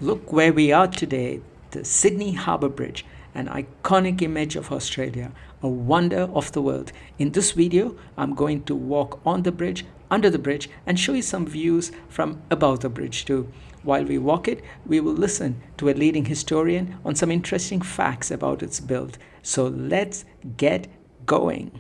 Look where we are today, the Sydney Harbour Bridge, an iconic image of Australia, a wonder of the world. In this video, I'm going to walk on the bridge, under the bridge, and show you some views from above the bridge too. While we walk it, we will listen to a leading historian on some interesting facts about its build. So let's get going.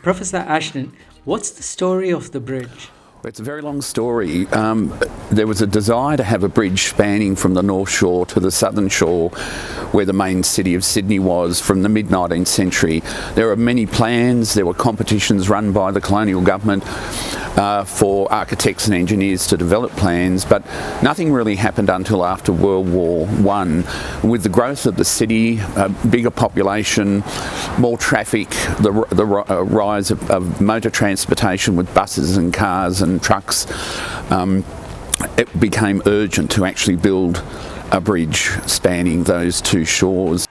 Professor Ashton, what's the story of the bridge? It's a very long story. There was a desire to have a bridge spanning from the North Shore to the Southern Shore, where the main city of Sydney was, from the mid-19th century. There were many plans, there were competitions run by the colonial government for architects and engineers to develop plans, but nothing really happened until after World War I. With the growth of the city, a bigger population, more traffic, the rise of motor transportation with buses and cars and trucks, it became urgent to actually build a bridge spanning those two shores.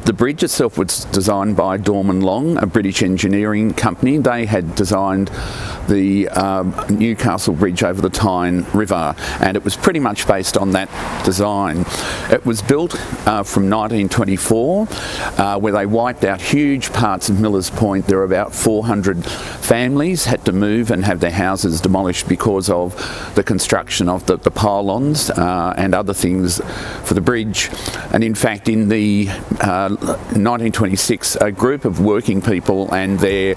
The bridge itself was designed by Dorman Long, a British engineering company. They had designed the Newcastle Bridge over the Tyne River, and it was pretty much based on that design. It was built from 1924, where they wiped out huge parts of Milsons Point. There were about 400 families had to move and have their houses demolished because of the construction of the pylons and other things for the bridge. And in fact, in the 1926, a group of working people and their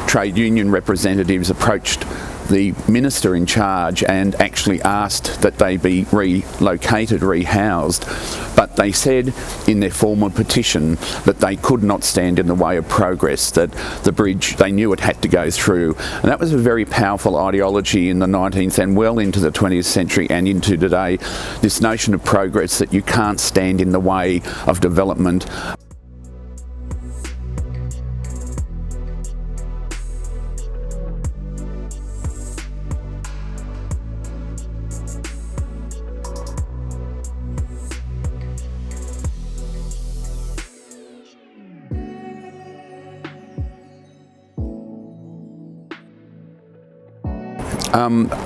trade union representatives approached the minister in charge and actually asked that they be relocated, rehoused, but they said in their formal petition that they could not stand in the way of progress, that the bridge, they knew it had to go through. And that was a very powerful ideology in the 19th and well into the 20th century and into today, this notion of progress, that you can't stand in the way of development.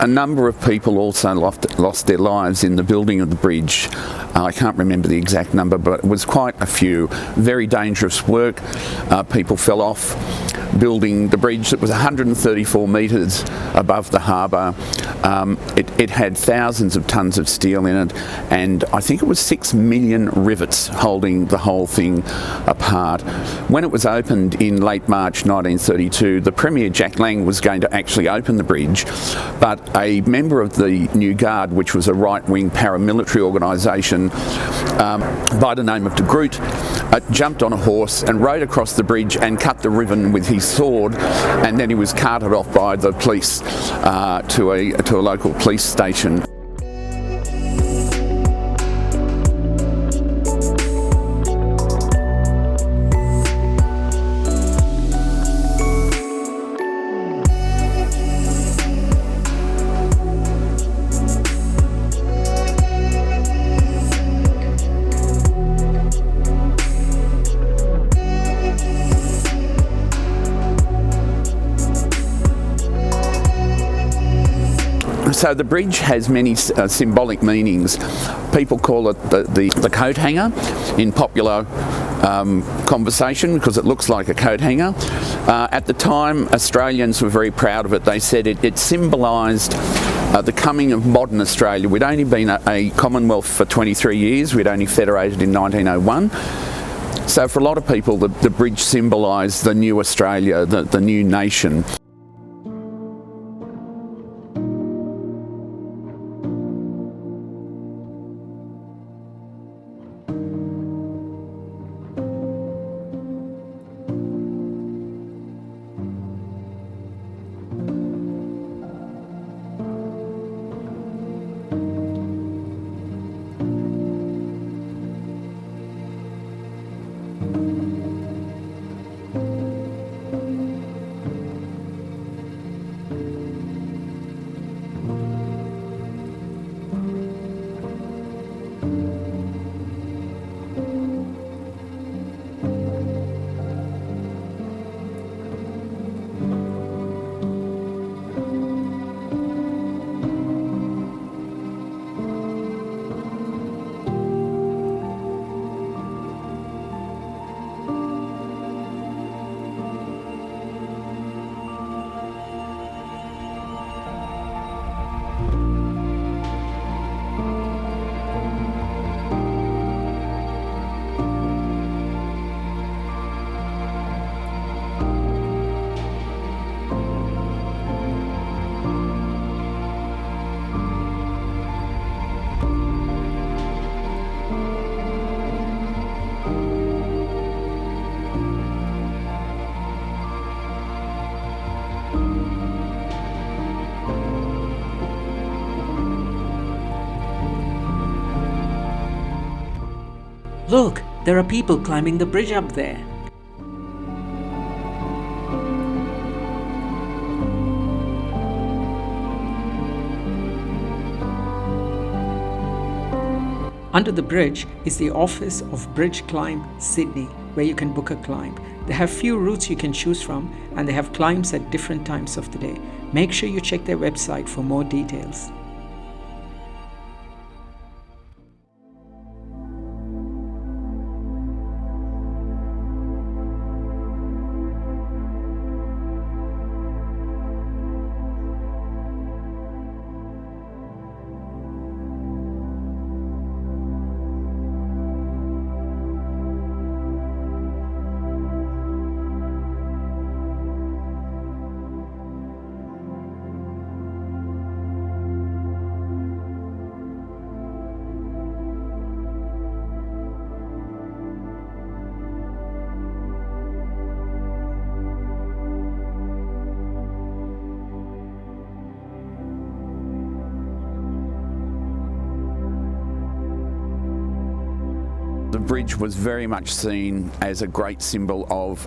A number of people also lost their lives in the building of the bridge. I can't remember the exact number, but it was quite a few. Very dangerous work. People fell off building the bridge that was 134 metres above the harbour. It had thousands of tonnes of steel in it, and I think it was 6 million rivets holding the whole thing apart. When it was opened in late March 1932, the Premier Jack Lang was going to actually open the bridge, but a member of the New Guard, which was a right-wing paramilitary organisation by the name of de Groot, jumped on a horse and rode across the bridge and cut the ribbon with his sword, and then he was carted off by the police to a local police station. So the bridge has many symbolic meanings. People call it the coat hanger in popular conversation because it looks like a coat hanger. At the time, Australians were very proud of it. They said it symbolised the coming of modern Australia. We'd only been a Commonwealth for 23 years. We'd only federated in 1901. So for a lot of people, the bridge symbolised the new Australia, the new nation. Look, there are people climbing the bridge up there. Under the bridge is the office of Bridge Climb Sydney, where you can book a climb. They have few routes you can choose from, and they have climbs at different times of the day. Make sure you check their website for more details. bridge was very much seen as a great symbol of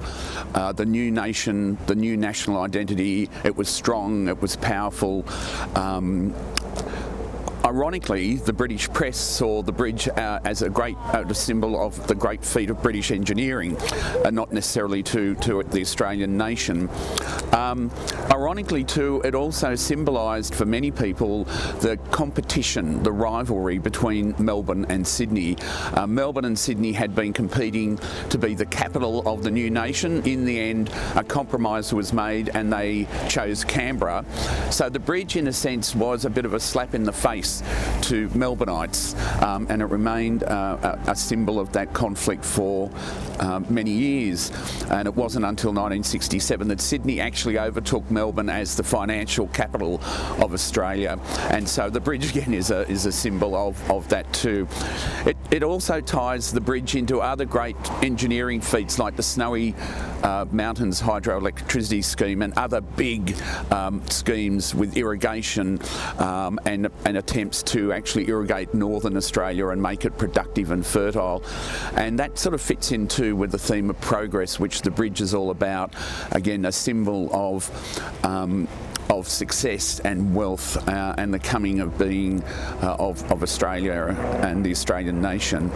the new nation, the new national identity. It was strong, it was powerful. Ironically, the British press saw the bridge as a great symbol of the great feat of British engineering, not necessarily to the Australian nation. Ironically too, it also symbolised for many people the competition, the rivalry between Melbourne and Sydney. Melbourne and Sydney had been competing to be the capital of the new nation. In the end, a compromise was made and they chose Canberra. So the bridge, in a sense, was a bit of a slap in the face to Melbourneites, and it remained a symbol of that conflict for many years. And it wasn't until 1967 that Sydney actually overtook Melbourne as the financial capital of Australia, and so the bridge again is a symbol of that too. It also ties the bridge into other great engineering feats like the Snowy Mountains hydroelectricity scheme and other big schemes with irrigation and attempts to actually irrigate northern Australia and make it productive and fertile. And that sort of fits into with the theme of progress, which the bridge is all about. Again, a symbol of success and wealth and the coming of being of Australia and the Australian nation.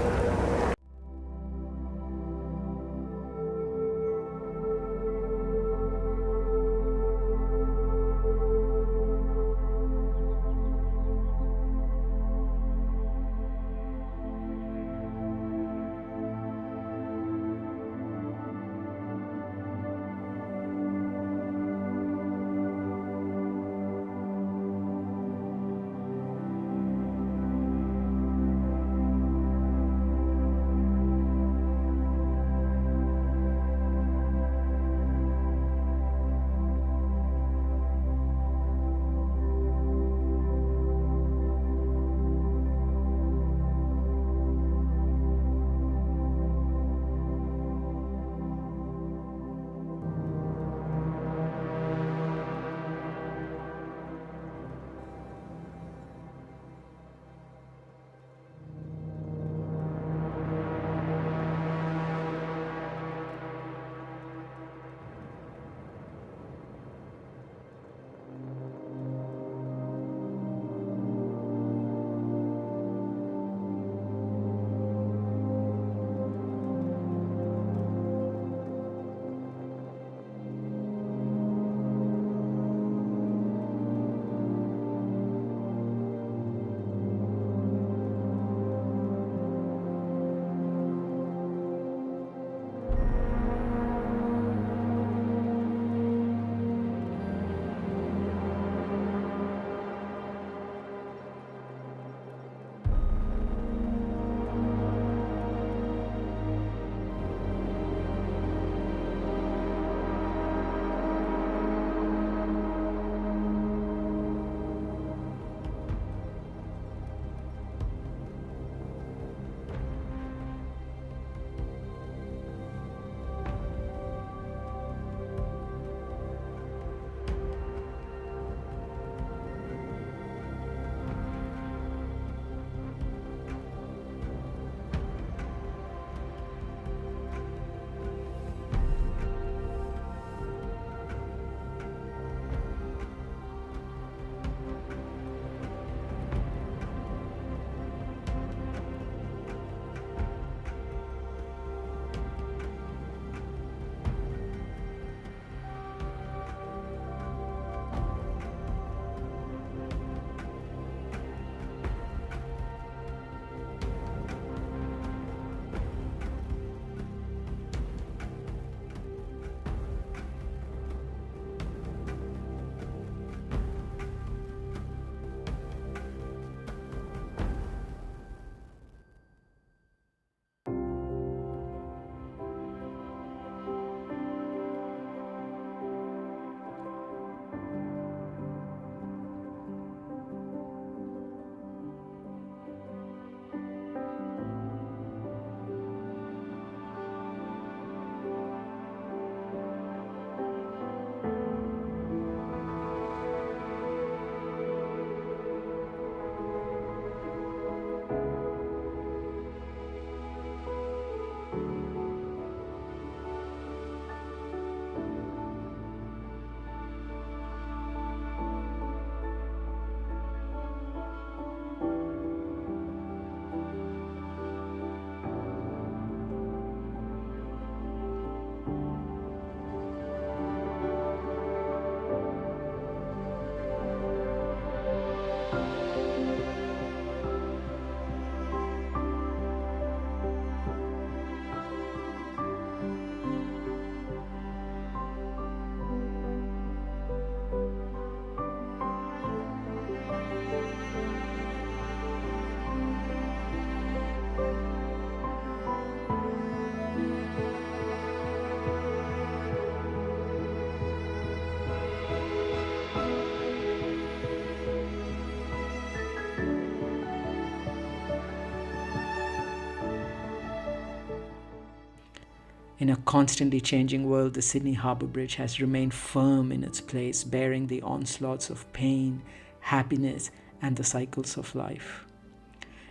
In a constantly changing world, the Sydney Harbour Bridge has remained firm in its place, bearing the onslaughts of pain, happiness, and the cycles of life.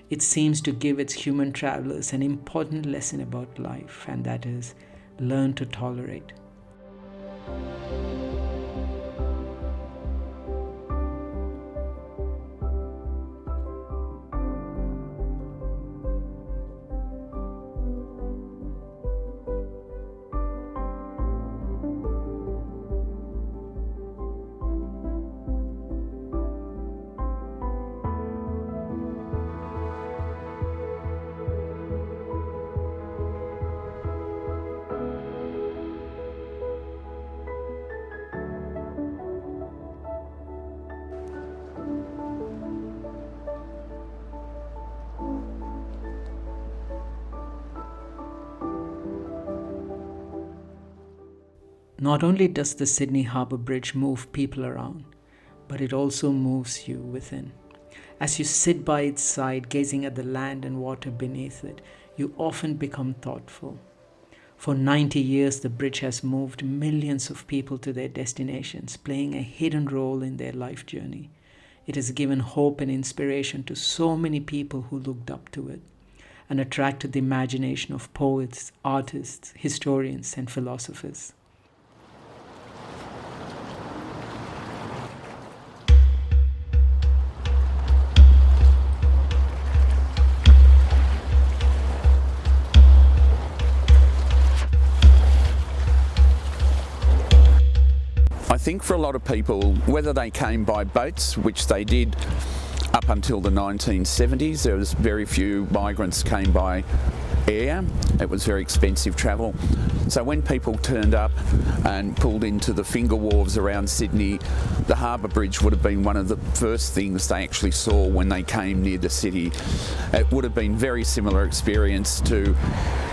It seems to give its human travellers an important lesson about life, and that is, learn to tolerate. Not only does the Sydney Harbour Bridge move people around, but it also moves you within. As you sit by its side, gazing at the land and water beneath it, you often become thoughtful. For 90 years, the bridge has moved millions of people to their destinations, playing a hidden role in their life journey. It has given hope and inspiration to so many people who looked up to it, and attracted the imagination of poets, artists, historians, and philosophers. I think for a lot of people, whether they came by boats, which they did up until the 1970s, there was very few migrants came by air. It was very expensive travel. So when people turned up and pulled into the finger wharves around Sydney, the Harbour Bridge would have been one of the first things they actually saw when they came near the city. It would have been very similar experience to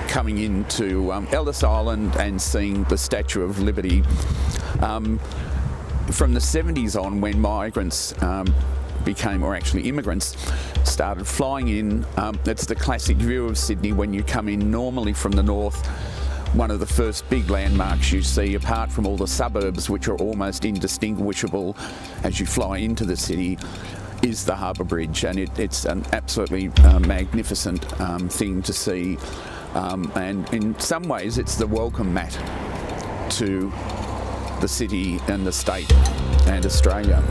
coming into Ellis Island and seeing the Statue of Liberty. From the 70s on, when migrants became, or actually immigrants, started flying in, it's the classic view of Sydney when you come in normally from the north. One of the first big landmarks you see, apart from all the suburbs which are almost indistinguishable as you fly into the city, is the Harbour Bridge, and it's an absolutely magnificent thing to see, and in some ways it's the welcome mat to the city and the state and Australia.